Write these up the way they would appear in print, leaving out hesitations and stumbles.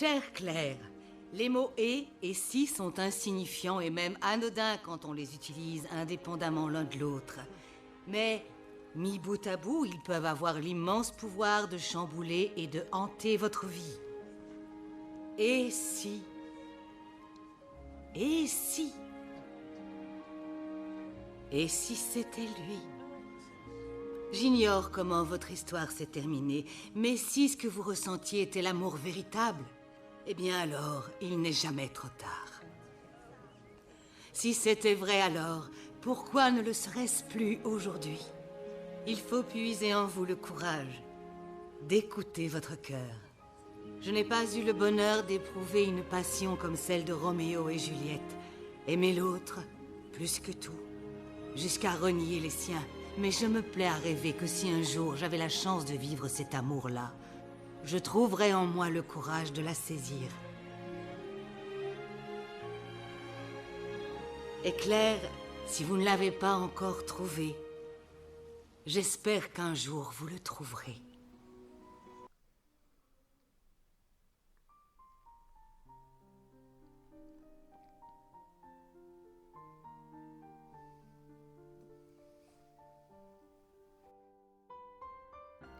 Chère Claire, les mots « et » et « si » sont insignifiants et même anodins quand on les utilise indépendamment l'un de l'autre. Mais, mis bout à bout, ils peuvent avoir l'immense pouvoir de chambouler et de hanter votre vie. Et si... Et si... Et si c'était lui? J'ignore comment votre histoire s'est terminée, mais si ce que vous ressentiez était l'amour véritable, eh bien alors, il n'est jamais trop tard. Si c'était vrai alors, pourquoi ne le serait-ce plus aujourd'hui? Il faut puiser en vous le courage d'écouter votre cœur. Je n'ai pas eu le bonheur d'éprouver une passion comme celle de Roméo et Juliette. Aimer l'autre, plus que tout, jusqu'à renier les siens. Mais je me plais à rêver que si un jour j'avais la chance de vivre cet amour-là, je trouverais en moi le courage de la saisir. Et Claire, si vous ne l'avez pas encore trouvé, j'espère qu'un jour vous le trouverez.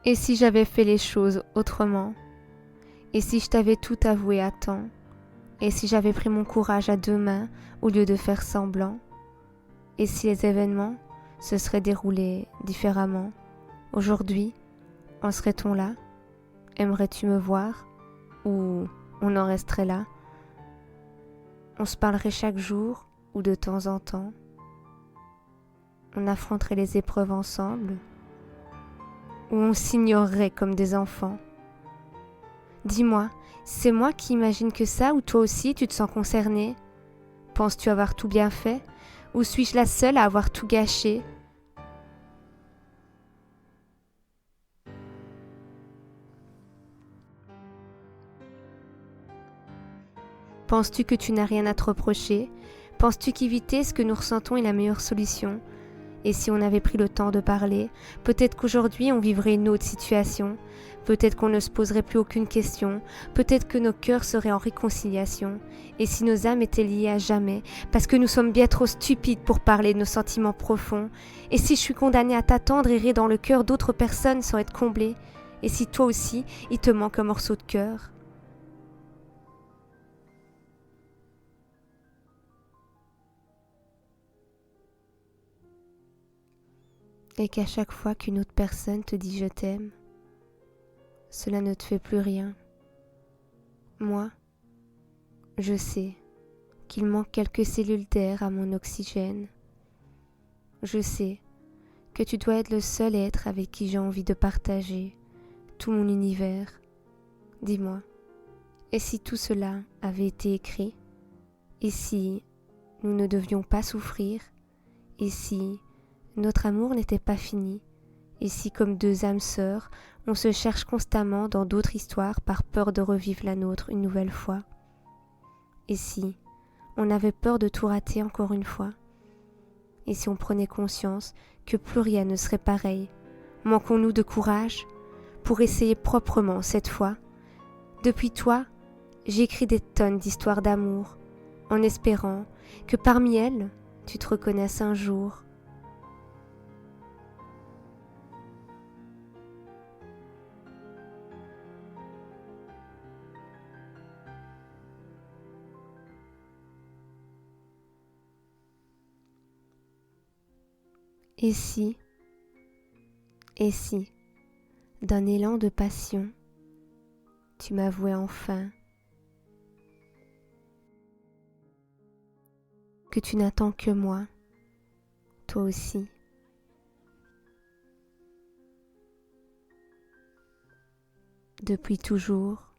Et si j'avais fait les choses autrement? Et si je t'avais tout avoué à temps? Et si j'avais pris mon courage à deux mains au lieu de faire semblant? Et si les événements se seraient déroulés différemment? Aujourd'hui, en serait-on là? Aimerais-tu me voir? Ou on en resterait là? On se parlerait chaque jour ou de temps en temps? On affronterait les épreuves ensemble? Ou on s'ignorerait comme des enfants? Dis-moi, c'est moi qui imagine que ça ou toi aussi tu te sens concerné? Penses-tu avoir tout bien fait? Ou suis-je la seule à avoir tout gâché? Penses-tu que tu n'as rien à te reprocher? Penses-tu qu'éviter ce que nous ressentons est la meilleure solution? Et si on avait pris le temps de parler, peut-être qu'aujourd'hui on vivrait une autre situation, peut-être qu'on ne se poserait plus aucune question, peut-être que nos cœurs seraient en réconciliation, et si nos âmes étaient liées à jamais, parce que nous sommes bien trop stupides pour parler de nos sentiments profonds, et si je suis condamnée à t'attendre errer dans le cœur d'autres personnes sans être comblée, et si toi aussi il te manque un morceau de cœur. Et qu'à chaque fois qu'une autre personne te dit je t'aime, cela ne te fait plus rien. Moi, je sais qu'il manque quelques cellules d'air à mon oxygène. Je sais que tu dois être le seul être avec qui j'ai envie de partager tout mon univers. Dis-moi, et si tout cela avait été écrit? Et si nous ne devions pas souffrir? Et si notre amour n'était pas fini? Et si, comme deux âmes sœurs, on se cherche constamment dans d'autres histoires par peur de revivre la nôtre une nouvelle fois? Et si on avait peur de tout rater encore une fois? Et si on prenait conscience que plus rien ne serait pareil? Manquons-nous de courage pour essayer proprement cette fois? Depuis toi, j'ai écrit des tonnes d'histoires d'amour, en espérant que parmi elles, tu te reconnaisses un jour. Et si, d'un élan de passion, tu m'avouais enfin que tu n'attends que moi, toi aussi. Depuis toujours,